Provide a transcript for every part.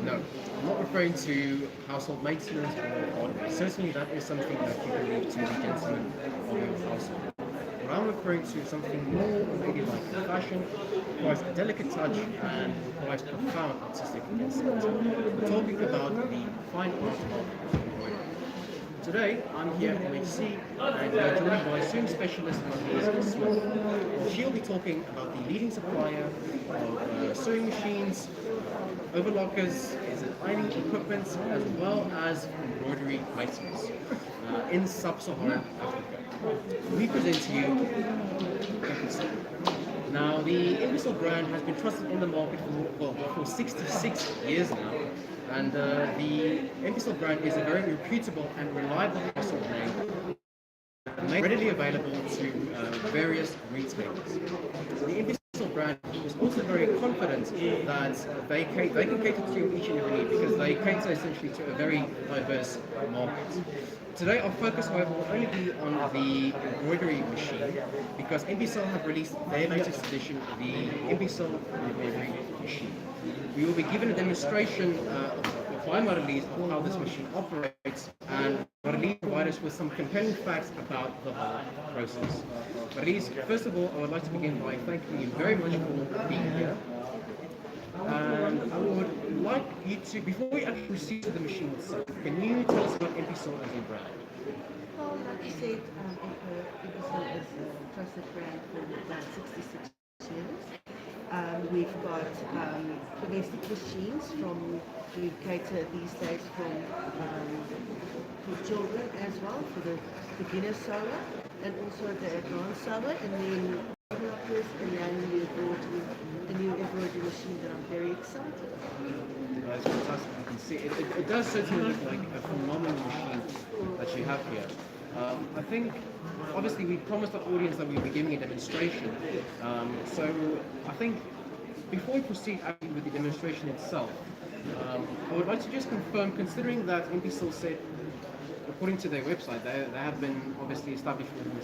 No, I'm not referring to household maintenance or hardware. Certainly that is something that you can leave to the gentleman of your household. What I'm referring to is something more ladylike in fashion, requires a delicate touch and requires profound artistic insight. We're talking about the fine art of embroidery. Today, I'm here at MHC and we're joined by sewing specialist Marlies Smith. She'll be talking about the leading supplier of sewing machines, overlockers, is it ironing equipment, as well as embroidery maintenance in sub-Saharan Africa. We present to you Empisal. Now, the Empisal brand has been trusted in the market for 66 years now, and the Empisal brand is a very reputable and reliable household name, made readily available to various retailers. The Empisal brand is also very confident that they can cater to each and every need because they cater essentially to a very diverse market. Today our focus, however, will only be on the embroidery machine because Empisal have released their latest edition, the Empisal embroidery machine. We will be given a demonstration by Marlies of how this machine operates, and Marlies provide us with some compelling facts about the whole process. Marlies, first of all, I would like to begin by thanking you very much for being here. And I would like you to, before we actually proceed to the machine itself, can you tell us about Empisal as a brand? Well, like you said, Empisal is a trusted brand for about 66 years. We've got domestic machines from we cater these days for children as well, for the beginner sewer and also the advanced sewer, and then developers and then the new embroidery machine that I'm very excited about. That's fantastic. You can see it does certainly look like a phenomenal machine that you have here. I think, obviously, we promised our audience that we'd be giving a demonstration. So I think before we proceed actually with the demonstration itself, I would like to just confirm, considering that Empisal said, according to their website, they have been obviously established within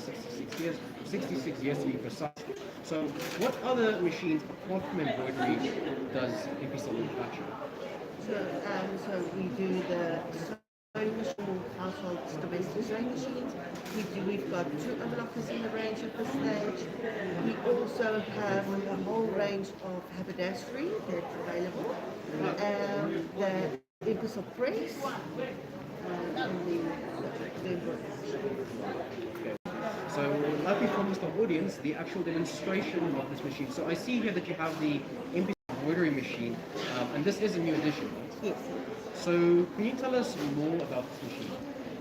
66 years to be precise. So what other machines apart from embroidery does Empisal manufacture? So we do the sewing machine, household domestic sewing machines. We've got 2 overlockers in the range at this stage. We also have a whole range of haberdashery that's available. The Empisal press, and the embroidery. So, like we promised our audience, the actual demonstration of this machine. So I see here that you have the Empisal embroidery machine, and this is a new edition, right? Yes. So can you tell us more about this machine?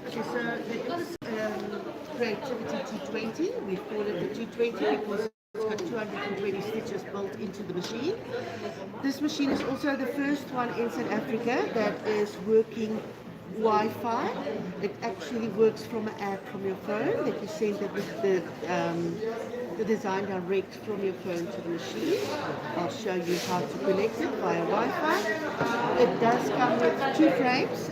Okay, so the Creativity 220, we call it the 220 because it's got 220 stitches built into the machine. This machine is also the first one in South Africa that is working Wi-Fi. It actually works from an app from your phone that you send the design direct from your phone to the machine. I'll show you how to connect it via Wi-Fi. It does come with 2 frames,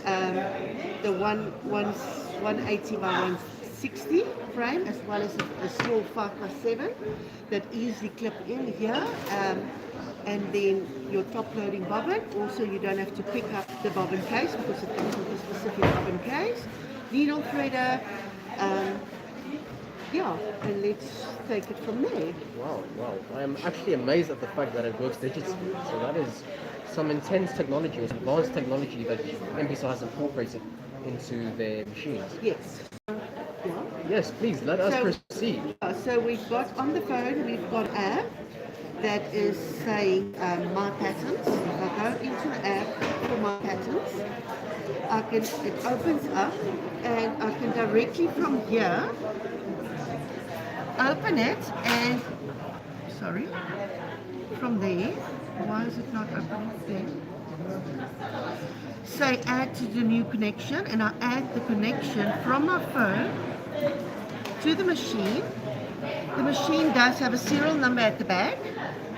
the 180 by 160 frame, as well as a small 5x7 that easily clip in here. And then your top loading bobbin. Also, you don't have to pick up the bobbin case because it comes with a specific bobbin case. Needle threader, yeah, and let's take it from there. Wow. I am actually amazed at the fact that it works digitally. So that is some intense technology, or advanced technology that Empisal has incorporated into their machines. Yes. Yes, please, let us proceed. So we've got on the phone, we've got an app that is saying my patterns. If I go into the app for my patterns, it opens up and I can directly from here open it and, sorry, from there, why is it not opening there? Say add to the new connection, and I add the connection from my phone to the machine. The machine does have a serial number at the back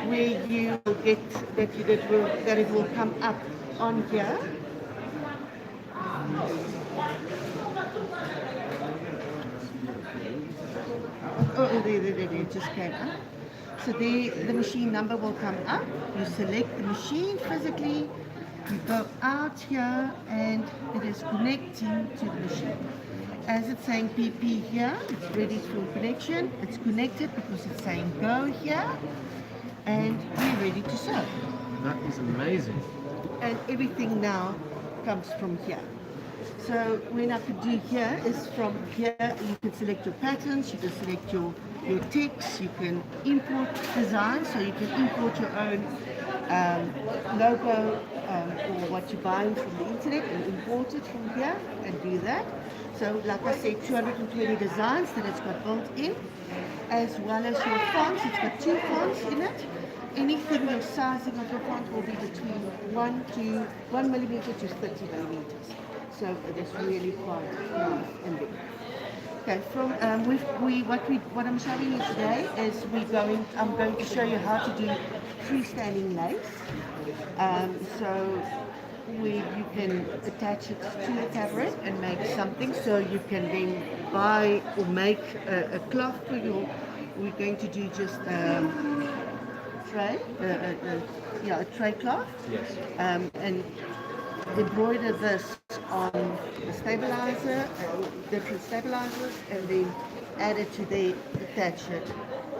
where you will get that it will come up on here. Oh, there, it just came up. So the machine number will come up. You select the machine physically, You go out here and it is connecting to the machine. As it's saying PP here, it's ready for connection. It's connected because it's saying go here, and we're ready to sew. That is amazing. And everything now comes from here. So when I could do here is from here you can select your patterns, you can select your text, you can import designs, so you can import your own logo or what you're buying from the internet and import it from here and do that. So like I said, 220 designs that it's got built in, as well as your fonts. It's got 2 fonts in it. Anything, your sizing of your font will be between 1 millimeter to 30 millimeters. So it is really quite nice and big. Okay, from what I'm showing you today is I'm going to show you how to do freestanding lace. So you can attach it to the fabric and make something. So you can then buy or make a cloth for your. We're going to do just tray, a tray cloth. Yes. And embroider this on the stabilizer, different stabilizers, and then add it to the attach it,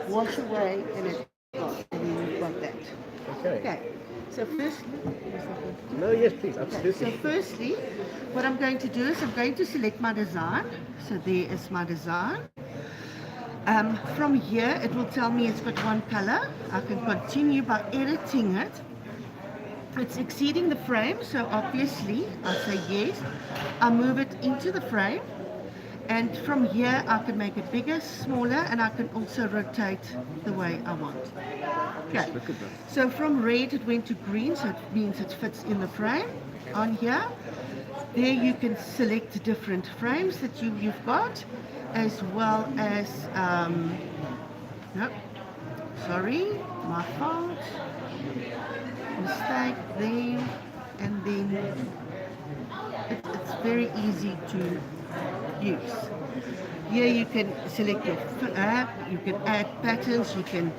wash away, and it's gone. And then you've got that. Okay. So first, No, yes, please, absolutely. okay, so firstly, what I'm going to do is I'm going to select my design. So there is my design. From here, it will tell me it's got one color. I can continue by editing it. It's exceeding the frame, so obviously I say yes. I move it into the frame, and from here I can make it bigger, smaller, and I can also rotate the way I want. Okay. Look at that. So from red it went to green, so it means it fits in the frame. On here, there you can select different frames that you've got, as well as no, sorry, my fault. Mistake there, and then it's very easy to use. Here you can select your you can add patterns, you can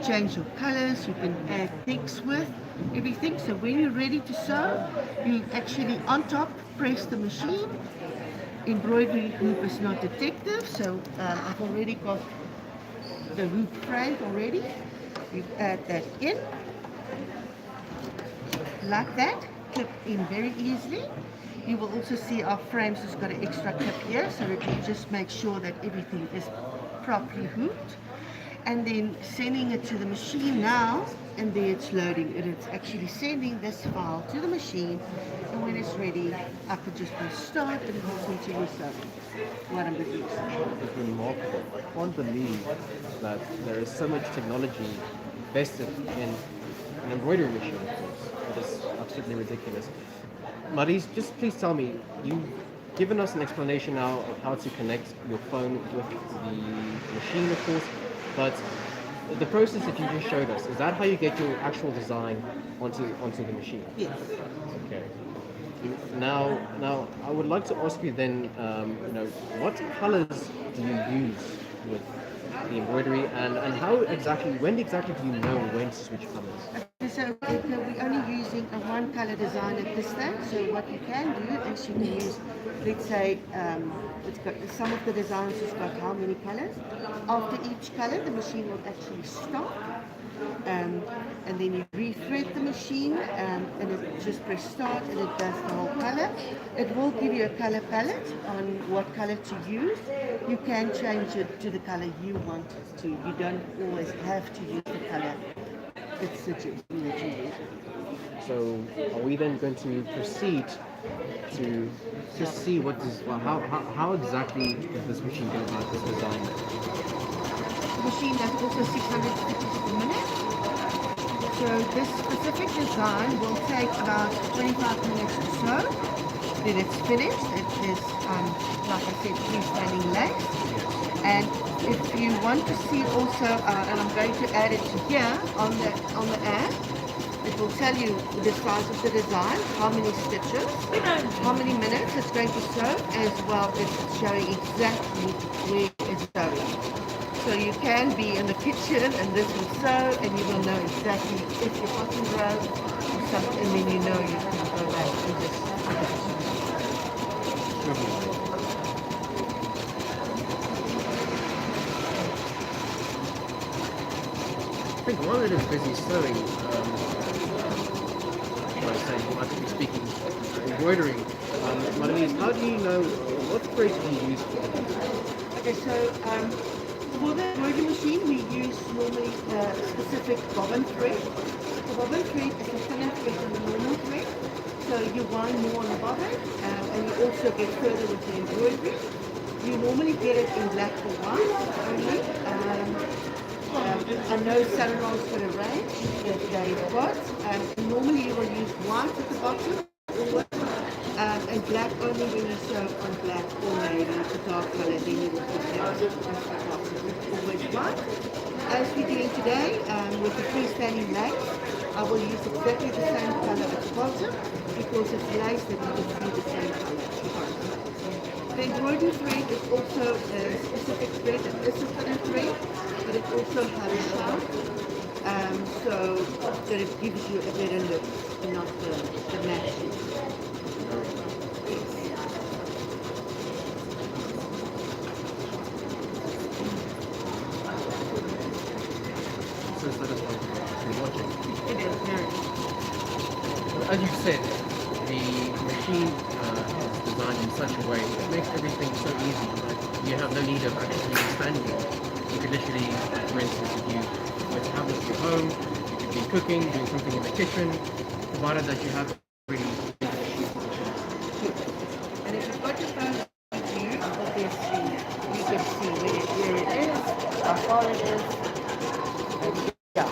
change your colors, you can add text with everything. So when you're ready to sew, you actually on top press the machine. Embroidery hoop is not detective, so I've already got the hoop framed already. You add that in. Like that, clip in very easily. You will also see our frames has got an extra clip here, so that you just make sure that everything is properly hooped. And then sending it to the machine now, and there it's loading. And it's actually sending this file to the machine, and when it's ready, I can just press start and it will continue sewing what I'm going to use. It's remarkable. I can't believe that there is so much technology vested in an embroidery machine, of course. It is absolutely ridiculous. Maries, just please tell me, you've given us an explanation now of how to connect your phone with the machine, of course, but the process that you just showed us, is that how you get your actual design onto the machine? Yes. Okay. Now, I would like to ask you then, what colors do you use with the embroidery, and when exactly do you know when to switch colors? So we're only using a one color design at this stage. So what you can do is you can use, let's say, it's got some of the designs has got how many colors. After each color, the machine will actually stop, and then you rethread the machine, and it just press start, and it does the whole color. It will give you a color palette on what color to use. You can change it to the color you want it to. You don't always have to use the color it's suggesting that you use it. So are we then going to proceed to just see how exactly does this machine go about this design? The machine does also 600 stitches per minute. So this specific design will take about 25 minutes or so. Then it's finished. It is, like I said, freestanding lace. And if you want to see also, and I'm going to add it to here on the ad, it will tell you the size of the design, how many stitches, how many minutes it's going to sew, as well as showing exactly where it's going. So you can be in the kitchen and this will sew, and you will know exactly if you're cotton row or something, and then you know you can I think while it is busy sewing, I was saying, I could be speaking embroidering. Marlene, how do you know what thread do you use for it? Okay, so for the embroidery machine, we use normally the specific bobbin thread. The bobbin thread is a thinner thread than the normal thread, so you wind more on the bobbin, and you also get further with the embroidery. You normally get it in black or white only. I know Sunrise for a range that they've got. Normally you will use white at the bottom, and black only when you sew on black or maybe a dark color, then you will put down the top. Always white. As we're doing today with the freestanding lace, I will use exactly the same color at the bottom because it's lace that you can see the same color at the bottom. The embroidery thread is also a specific thread, it is a thinner thread, but it also has a shaft, so that it gives you a better look and not the matching. So satisfying to be watching. It is very. As you said, the machine is designed in such a way that makes everything so easy that you have no need of actually standing. You could literally, for instance, if you were to have this at home, you could be cooking, doing something in the kitchen, provided that you have really big machine. And if you've got your phone with you, obviously you can see where it is, how far it is, and yeah.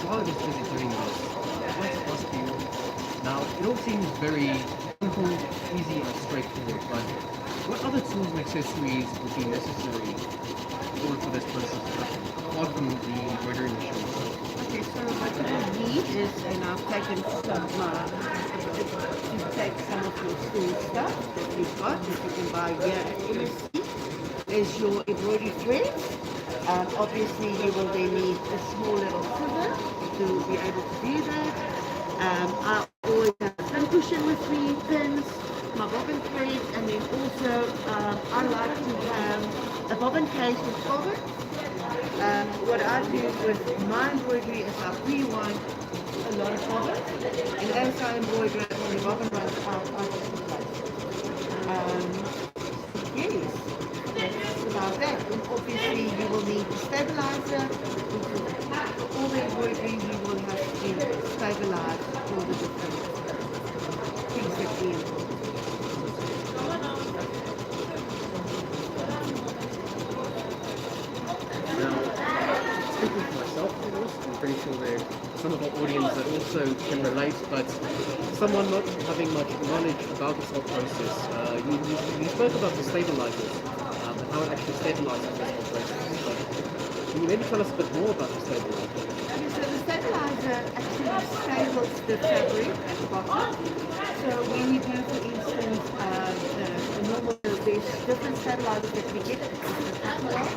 While it is busy doing this, I'd like to ask you, now it all seems very simple, easy and straightforward, but what other tools and accessories would be necessary in order for this process to happen, apart from the embroidery machine? Okay, so what you will need is, and I've taken some, you take some of your school stuff that you've got, that you can buy here at MSC, is your embroidery thread. Obviously, you will then need a small little scissor to be able to do that. I always have a pin cushion with me, pins, my bobbin thread, and then also I like to have a bobbin case with bobbin. What I do with my embroidery is I pre-wind a lot of bobbin, and as I embroider it, when the bobbin runs out, I just replace. Yes, that's about that. And obviously, you will need a stabilizer. For all the embroidery, you will have to stabilize all the different things that we embroider. Speaking for myself, of course, I'm pretty sure there are some of our audience that also can relate, but someone not having much knowledge about this whole process, you spoke about the stabilizers and how it actually stabilizes this whole process. But can you maybe tell us a bit more about the stabilizer? Okay, so the stabilizer actually stables the fabric at the bottom. So when you do, for instance, the normal, there's different stabilizers that we get in the catalog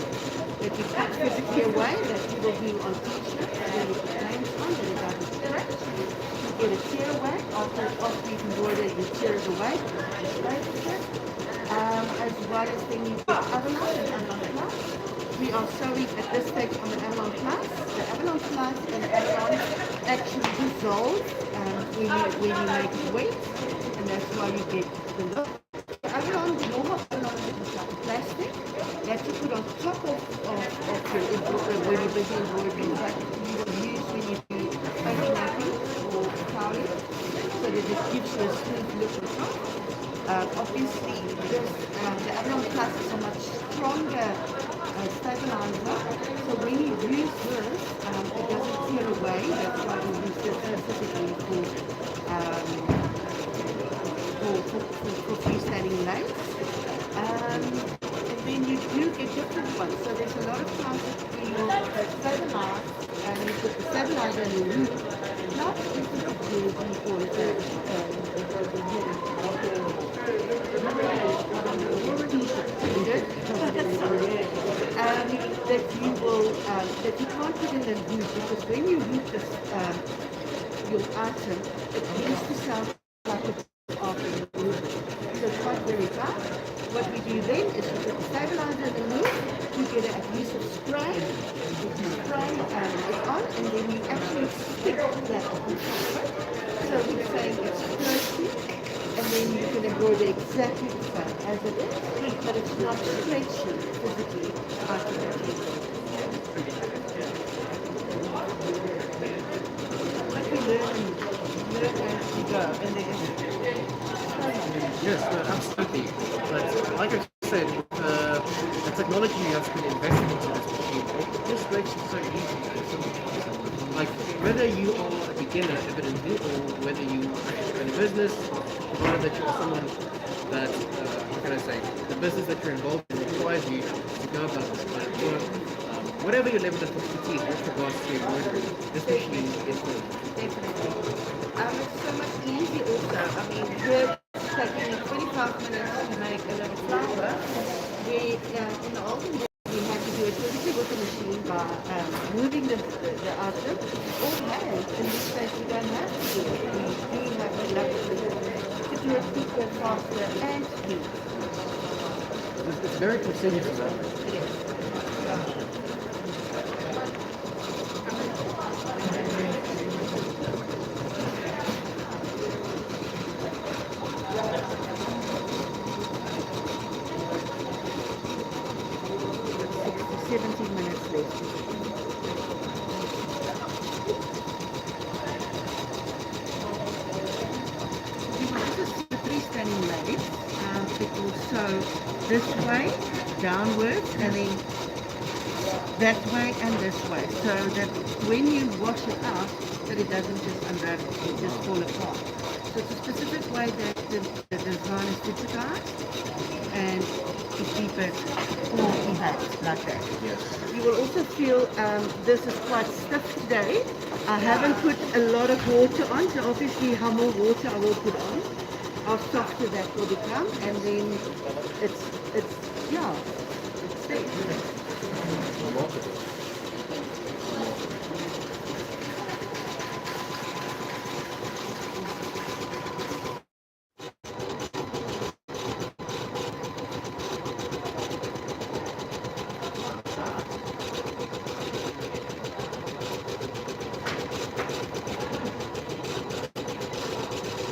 that you cut physically away, that you will do on t-shirts, where you put names on, that it doesn't scratch. You get a tear away after you've embroidered your tear it away. As well as then you get Avalon and Avalon Plus. We are sewing at this stage on the Avalon Plus. The Avalon Plus and Avalon actually dissolve when you make it wet, and that's why you get the look. The Avalon, the normal Avalon is like plastic that you put on top of your when you're busy embroidering, like you will use when you do painting napping or toweling, so that it gives you a smooth look on top. Obviously, the Avalon Plus is a much stronger stabilizer, so when you use this, it doesn't tear away. That's why we use this specifically for freestanding lace. And then you do get different ones. So there's a lot of times that we will stabilize, and you put the stabilizer in the root, not into the jersey or that you will that you can't put in the root, because when you root this your item, it needs to sound like it's after the root. So it's quite very tough. What we do then is we put the stabilizer in the root, you get an adhesive spray, you spray it on, and then you actually stick that on top of it. So we're saying it's stretchy, and then you can embroider exactly the same as it is, but it's not stretchy physically after that. But we learn as we go, and there is Yes, no, absolutely. But like I said, the technology that's been invested into this machine, it just makes it so easy and simple. Like whether you are a beginner, evidently, or whether you actually run a business, provided that you're someone that, how can I say, the business that you're involved in requires you to go about this kind of work. Whatever your level of expertise with regards to embroidery, this machine is good. definitely. It's so much easier also. I mean, we're taking 25 minutes to make a little flower. We, in the olden days, we had to do it physically with the machine by moving the item or hand. In this case, we don't have to do it. We do have the luxury to do it quicker, faster, and cheaper. It's very convenient for that. Yes. 17 minutes left. This is the freestanding lace. It will sew this way, downwards, and then that way and this way, so that when you wash it out, that it doesn't just unravel, it just fall apart. So it's a specific way that the design is digitized, and to keep it all behaved like that. Yes. You will also feel this is quite stiff today. I haven't put a lot of water on, so obviously how more water I will put on, how softer that will become, and then it's there.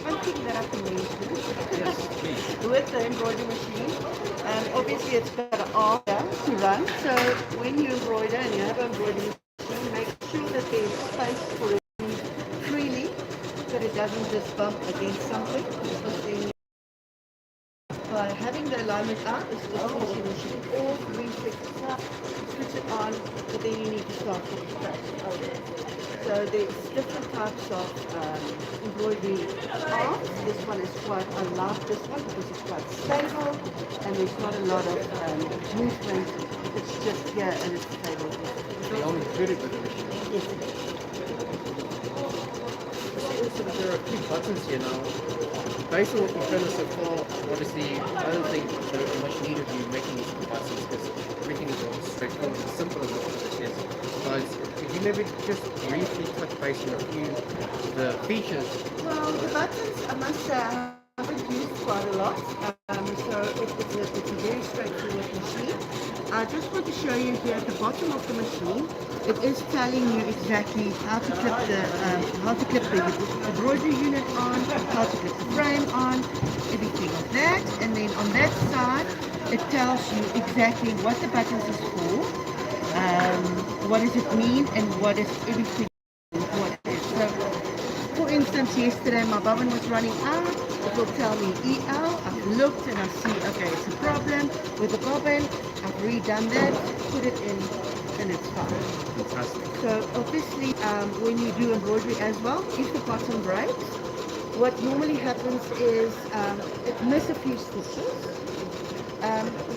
One thing that I can mention with the embroidery machine, obviously it's got an arm to run, so when you embroider and you have an embroidery machine, make sure that there's space for it to move freely, so it doesn't just bump against something, because then by having the alignment out, it's just switch your machine off, reset it up, switch it on, but then you need to start from scratch. So there's different types of embroidery arms. This one is quite, I love this one because it's quite stable and there's not a lot of movement. It's just here and it's stable. They only included with the machine. Yes, it is. Also, there are a few buttons here now. Based on what we've done so far, obviously, I don't think there is much need of you making these buttons because everything is all straightforward and simple as it is. But could you maybe just briefly touch base on a few of the features? Well, the buttons, I must say, I haven't Yes, it's a very straightforward machine. I just want to show you here at the bottom of the machine, it is telling you exactly how to clip the embroidery unit on, how to clip the frame on, everything of that. And then on that side, it tells you exactly what the buttons is for, what does it mean, and what is everything what it is. So, for instance, yesterday my bobbin was running out. It will tell me EL. I've looked and I see, okay, it's a problem with the bobbin. I've redone that, put it in, and it's fine. Fantastic. So obviously, when you do embroidery as well, if the bottom breaks, what normally happens is it misses a few stitches.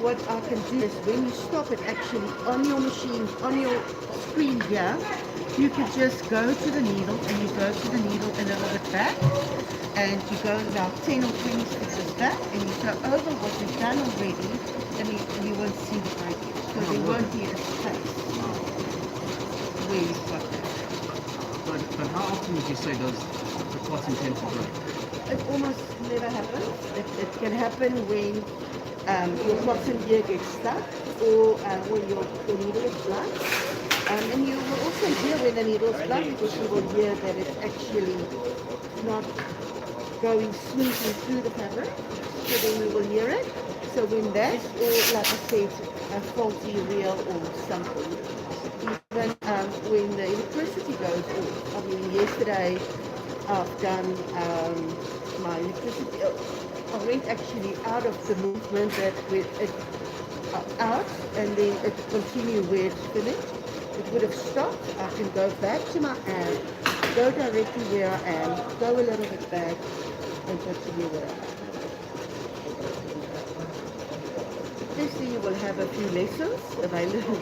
What I can do is when you stop it actually on your machine, on your screen here, you can just go to the needle and you go to the needle a little bit back and you go about 10 or 20 stitches back and you go over what you've done already and you won't see the breakage. So there won't be a space where you've got that. But how often would you say does the cotton tend to break? It almost never happens. It can happen when your cotton ear gets stuck or when your needle is blunt. And you will also hear when the needle is blunt because you will hear that it's actually not going smoothly through the fabric. So then you will hear it. So when that, or like I said, a faulty reel or something, even when the electricity goes off. I mean, yesterday I've done my electricity. I went actually out of the movement that with it out, and then it continued where it's finished. It would have stopped. I can go back to my amp, go directly where I am, go a little bit back, and continue where I am. Obviously, you will have a few lessons available.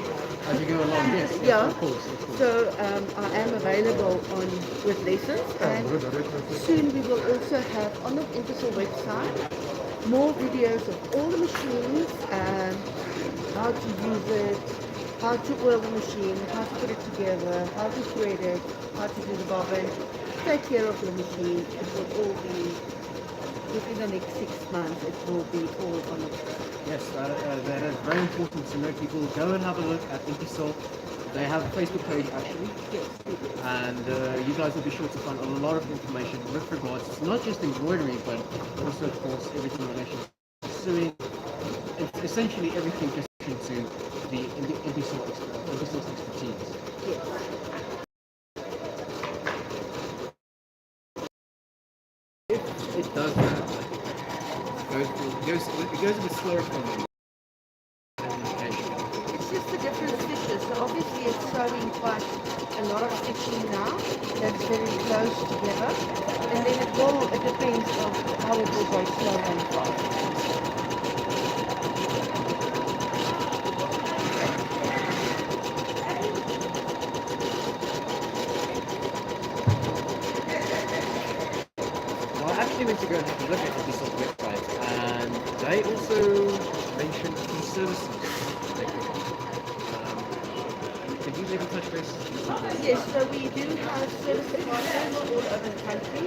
As you go along, yes, Yeah. of course. So I am available with lessons, and soon we will also have on the Empisal website more videos of all the machines, how to use it, how to oil the machine, how to put it together, how to thread it, how to do the bobbin, take care of the machine. It will all be within the next 6 months. It will be all on the website. Yes, that is very important to know. People go and have a look at Empisal. They have a Facebook page actually, Yes. and you guys will be sure to find a lot of information with regards to not just embroidery, but also, of course, everything in relation to sewing. It's essentially everything just into the Empisal's expertise. Yes. It does that. It goes a bit slower for me. It's just the different stitches. So obviously it's sewing quite a lot of stitching now. That's very close together. And then it depends on how it will go slow and fast. Well, I actually went to go and have a look at Empisal's website, and they also mentioned the services they provide. Could you maybe touch base? Yes, so we do have service departments all over the country.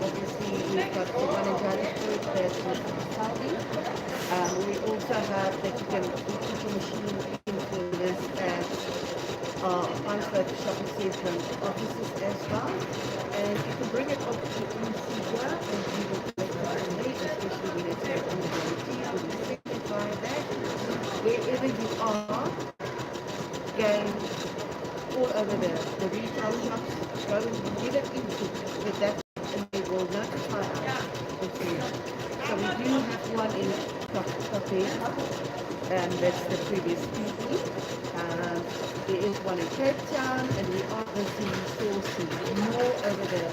Obviously, we've got the one in Johannesburg that's with Saudi. We also have that you can put your machine in for this at Ansburg Shopping Centre offices as well. And you can bring it up to EC here and we will collect it from there, especially when it's on the warranty or the second via that. Wherever you are, again, all over the retail shops, go and get it into with that and they will notify us. Okay. So we do have one in Stockholm, and that's the previous PP. There is one in Cape Town, and we are busy sourcing more over the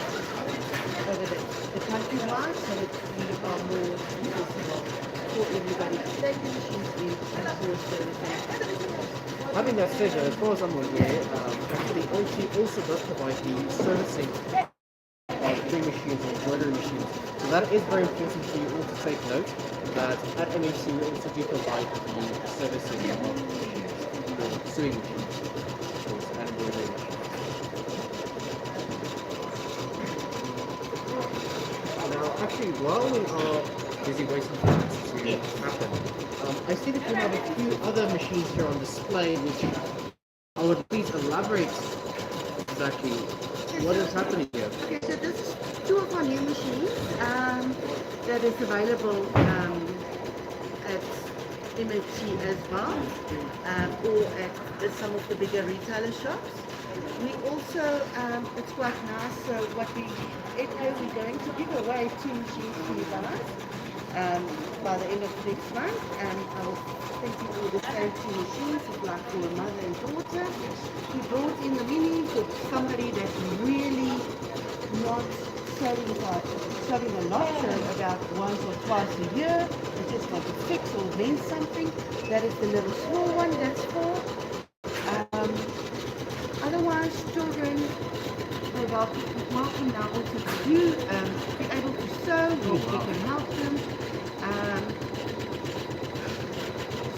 countrywide, so that we are more accessible for everybody to take the machines in and source services. Having that said, as far as I'm aware, actually also does provide the servicing of drink machines and embroidery machines. So that is very important for you all to take note that at MHC we also do provide the servicing of the sewing machines and embroidery machines. Now, actually, while we are busy waiting for that to Yes. happen. I see that you have a few other machines here on display, which I would please elaborate exactly what is happening here. Okay, so this is two of our new machines that is available at MFG as well, or at some of the bigger retailer shops. We also, it's quite nice, so what we're going to give away two machines to you guys by the end of next month, and I was thinking we will send two machines, it's like for a mother and daughter. We brought in the mini for somebody that's really not sewing a lot, so about once or twice a year. They just want to fix or mend something. That is the little small one, that's for. Otherwise, children are welcome now also to be able to sew. We can help them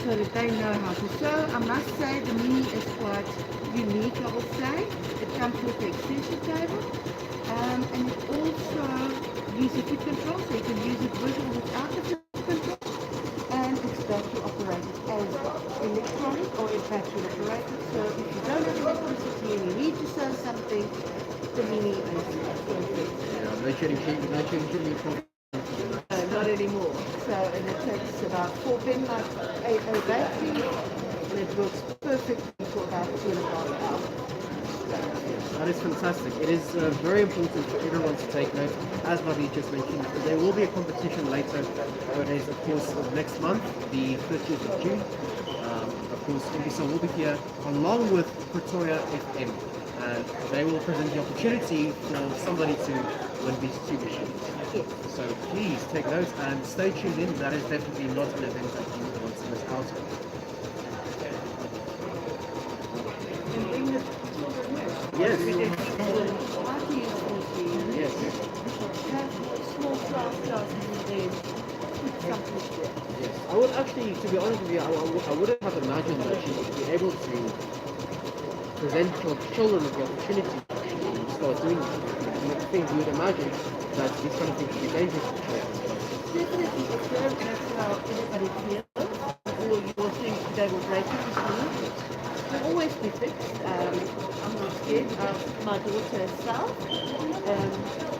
so that they know how to sew. I must say the mini is quite unique, I would say. It comes with the extension table. And it also uses foot control, so you can use it with or without the foot control. And it's battery operated as electronic or battery operated. So if you don't have electricity and you need to sew something, the mini is perfect. Yeah, no changing Not anymore. So, and it takes about 4 pin like a battery, and it works perfectly for about 2.5 hours. That is fantastic. It is very important for everyone to take note. As Marie just mentioned, there will be a competition later. It is, of course, of next month, the 30th of June. Of course, Empisal will be here along with Pretoria FM. And they will present the opportunity for somebody to win these two machines. Yes. So please take note and stay tuned in. That is definitely not an event that you want to miss out on. And bring the children with. Yes. Yes. Have small classes and then put something there. Yes. I would actually, to be honest with you, I wouldn't have imagined that she would be able to present your children with the opportunity to actually start doing the things you would imagine that these kind of things would be dangerous for children. Definitely observe that's how everybody feels, or you will think they will break it with me. They'll always be fixed. I'm not scared of my daughter herself.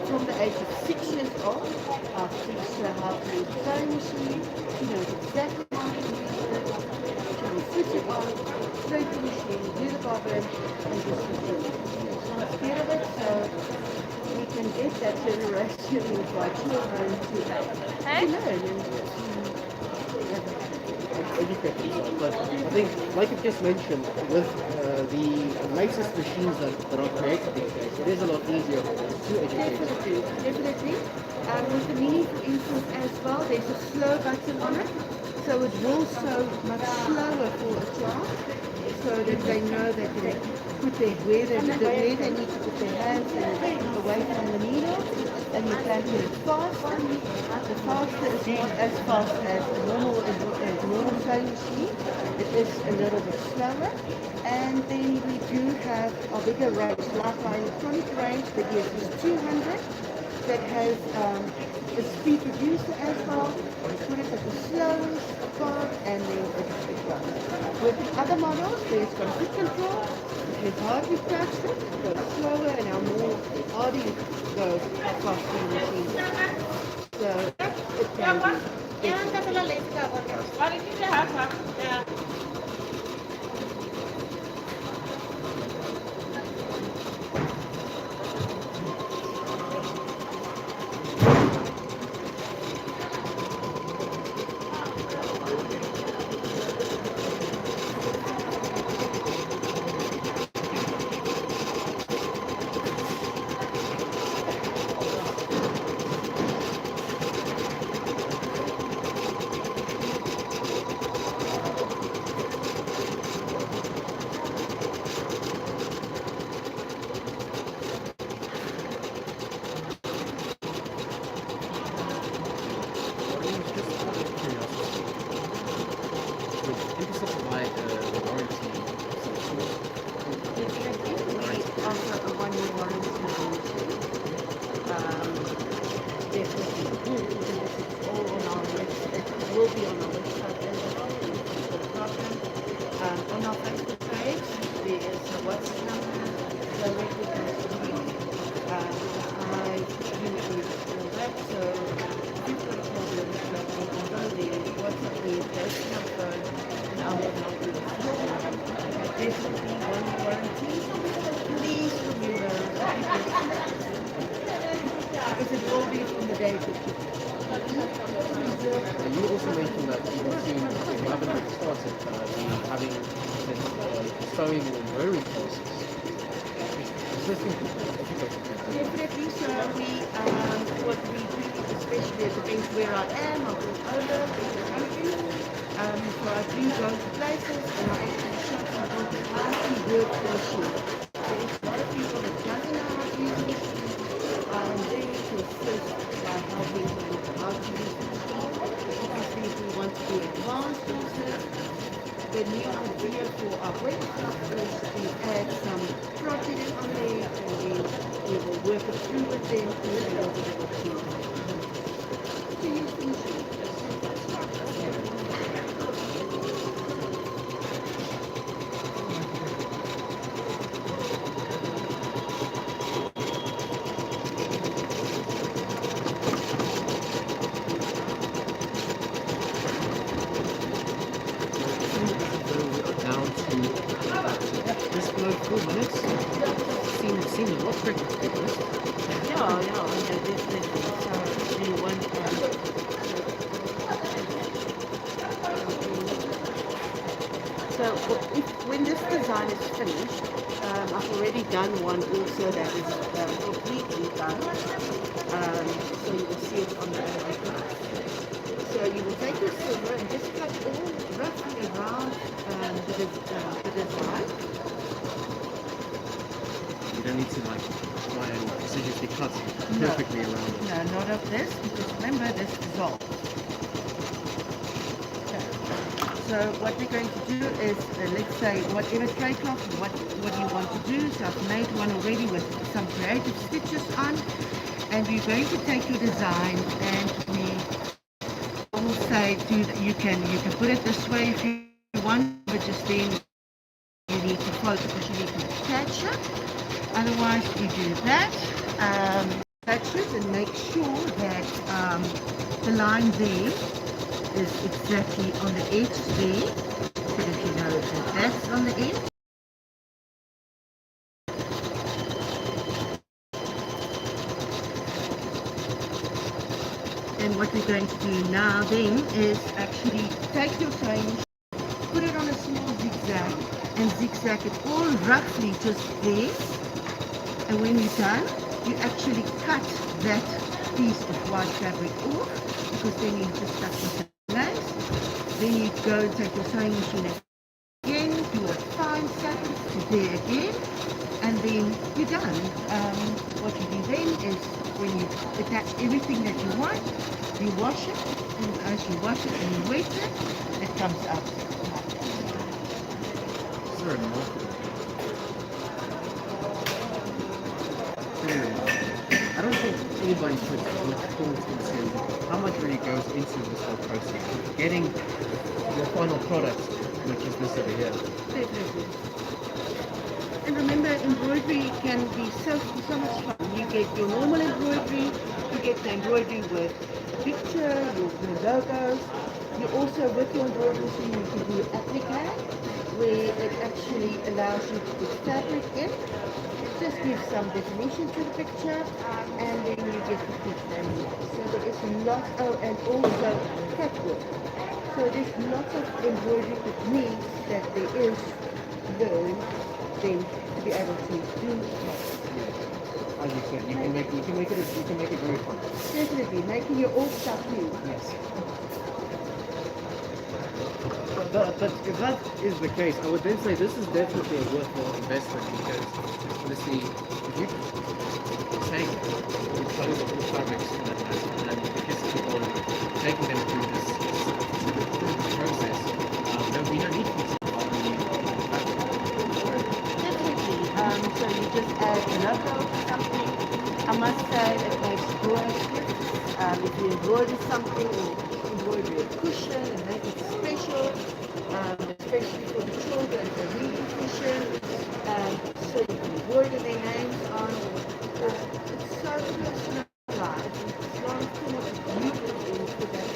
From the age of 6 years old, I've teach her how to use the sewing machine. She knows exactly how to use it. She will switch it on, straight to the machine, do the bobbin, and just use it. She's not scared of it, so we can get that generation of our children to learn and Educate themselves. But I think, like you just mentioned, with the latest machines that are created these days, it is a lot easier to educate. Definitely. With the mini, for instance, as well, there's a slow button on it, so it will sew much slower for a child, so that they know that they put where they need to put their hands and away from the needle, and you can do it faster. The faster is not as fast as a normal sewing machine. It is a little bit slower. And then we do have a bigger range, like our electronic range that is 200, that has a speed reducer as well. We put it at the slowest part and then it goes. With the other models, there's got foot control. If you hardly touch it, it goes slower, and how more harder you go, how faster the machine goes. So it can be. Definitely. All on our You also mentioned that you want to, if you haven't already started, be having this sewing or embroidery courses. Is this thing Definitely. So what we do, especially it depends where I am. I go all over the country. So I do go to places and I actually show people how to work the machine. There's a lot of people that doesn't know how to use the machine. I'm there to assist by helping them how to use the machine. Obviously, if we want to do advanced courses, the new idea for our website is to add some projects on there and then we will work it through with them and they will be able to use the machine. down to just below 4 minutes? Seems a lot quicker to be honest. Definitely. So do you want so when this design is finished, I've already done one also that is completely done. So you will see it on the other. So you will take your silver and just cut all roughly around the design. You don't need to like try and precisely cut perfectly around it. No, not of this, because remember this dissolves. Okay. So what we're going to do is, let's say, whatever tray cloth, what you want to do. So I've made one already with some creative stitches on. And we're going to take your design and we will say you can put it this way if you want, but just then you need to follow because you need to attach it. Otherwise you do that, attach it and make sure that the line there is exactly on the edge there, so that you know that that's on the edge. And what we're going to do now then is actually take your sewing, put it on a small zigzag and zigzag it all roughly just there. And when you're done, you actually cut that piece of white fabric off, because then you just cut the place. Then you go and take your sewing machine again, do a fine cut to there again, and then you're done. What you do then is when you attach everything that you want, you wash it, and as you wash it and you wet it, it comes out. It's very remarkable. I don't think anybody puts much thought into how much really goes into this whole process of getting your final product, which is this over here. Definitely. And remember, embroidery can be so much fun. You get your normal embroidery, you get the embroidery with picture, your logos. You also, with your embroidery machine, you can do applique, where it actually allows you to put fabric in. Just give some definition to the picture, and then you get the picture. So there is a lot, and also catwork. So there's lots of embroidery techniques that there is learned then to be able to do that. As you said, you can make it very fun. Definitely, making your own stuff new. Yes. But if that is the case, I would then say this is definitely a worthwhile investment, because honestly, if you take the clothes of all fabrics and because people are taking them through this process, then we don't need to Definitely. So you just add a logo to something. I must say it makes gorgeous. If you embroider something or embroider a cushion and make it special, especially for the children, the reading cushion, so you can embroider their names on. It's so personalized. It's not too much beautiful into that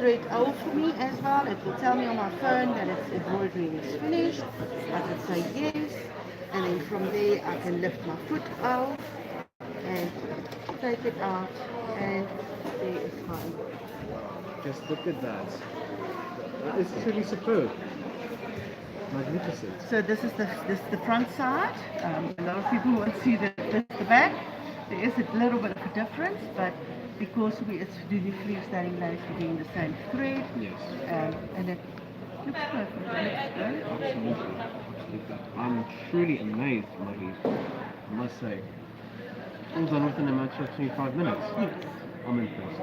thread off for me as well. It will tell me on my phone that its embroidery is finished. I can say yes, and then from there I can lift my foot off and take it out, and there is fine. Just look at that. That is truly superb. Magnificent. So this is the front side. A lot of people won't see the back. There is a little bit of a difference, but because it's duty-free standing lace, we're doing the same thread. Yes. And it looks perfect. It looks good. Absolutely. Absolutely. I'm truly amazed, ladies. I must say. All done within a matter of 25 minutes. Yes. I'm impressed.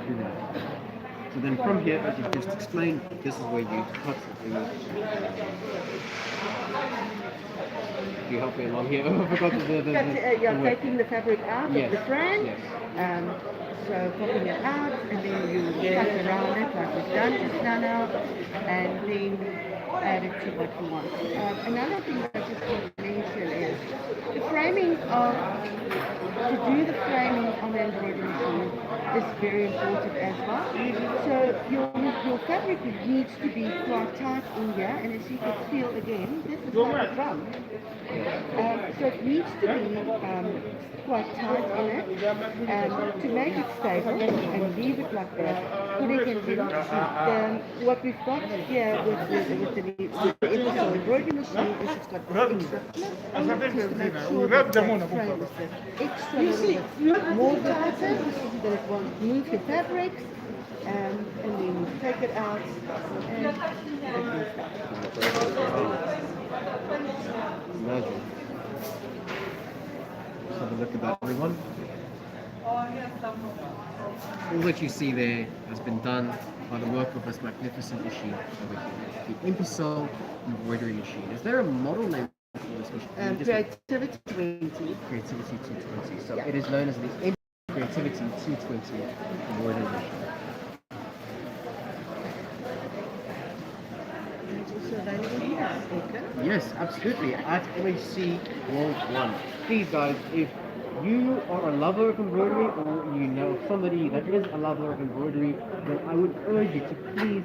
Truly. So then from here, as you've just explained, this is where you cut the... Do you help me along here? Oh, I forgot You're taking the fabric out yes. of the frame. Yes. So popping it out, and then you cut around it like we've done just now, and then add it to what you want. Another thing that I just want to mention is the framing to do the framing on the embroidery machine is very important as well. So your fabric needs to be quite tight in here, and as you can feel again, this is like a drum. So it needs to be quite tight in it to make it stable and leave it like that. Putting it in. What we've got here with the Empisal embroidery machine is it's got extra clips to make sure that the frame is extra little bit more tighter so that it won't move your fabrics. And then you take it out and Imagine. Let's have a look at that, everyone. All that you see there has been done by the work of this magnificent machine over here, the Empisal embroidery machine. Is there a model name for this machine? Creativity 20. Creativity 220. So it is known as the Creativity 220 embroidery machine. Yes, absolutely. At MHC World 1. Please guys, if you are a lover of embroidery or you know somebody that is a lover of embroidery, then I would urge you to please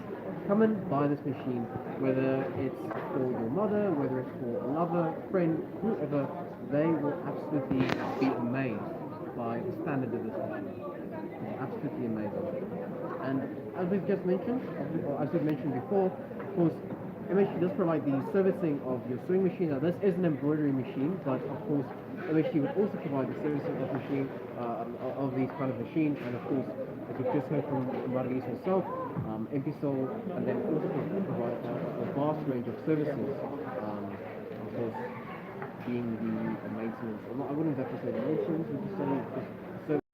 come and buy this machine, whether it's for your mother, whether it's for a lover, friend, whoever. They will absolutely be amazed by the standard of this machine. It's absolutely amazing. And as we've just mentioned, or as we've mentioned before, of course, MHD does provide the servicing of your sewing machine. Now this is an embroidery machine, but of course MHD would also provide the servicing of these kind of machines, and of course, as we've just heard from Marlies herself, Empisal, and then also provide a vast range of services, of course, being the maintenance. I wouldn't exactly say the maintenance, we just say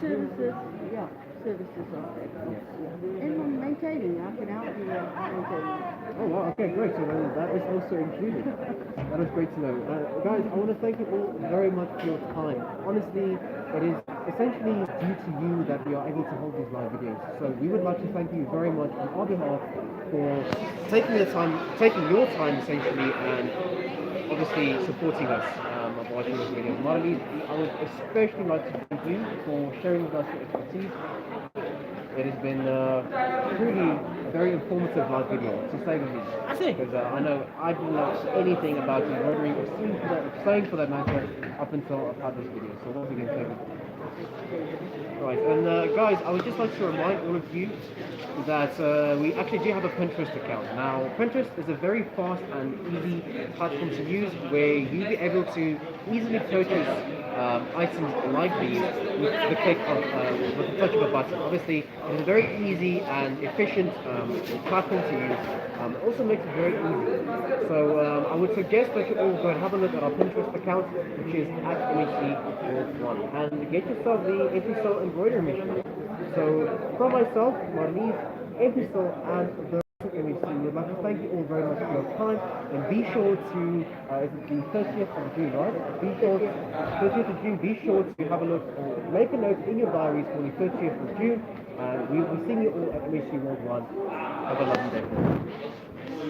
services, yeah, services of that. Yes. And on maintaining, I can help you maintaining. Oh wow, okay, great. So then that is also included. That is great to know. Guys, I want to thank you all very much for your time. Honestly, it is essentially due to you that we are able to hold these live videos. So we would like to thank you very much on our behalf for taking your time essentially, and obviously supporting us of watching this video. Marlies, I would especially like to thank you for sharing with us your expertise. It has been truly a very informative live video, to say the least. I see. Because I know I didn't know anything about embroidery or sewing for that matter up until I've had this video. So once again, thank you. Right, and guys, I would just like to remind all of you that we actually do have a Pinterest account. Now, Pinterest is a very fast and easy platform to use where you'll be able to easily purchase items like these with the click of, with the touch of a button. Obviously, it is a very easy and efficient platform to use. It also makes it very easy. So I would suggest that you all go and have a look at our Pinterest account, which is at MHC1, and get yourself the Empisal embroidery machine. So from myself, Marlies, Empisal, and the MHC, we'd like to thank you all very much for your time, and be sure to, it's the 30th of June, right? Be sure, 30th of June, be sure to have a look, or make a note in your diaries for the 30th of June, and we will be seeing you all at MHC World 1. Have a lovely day.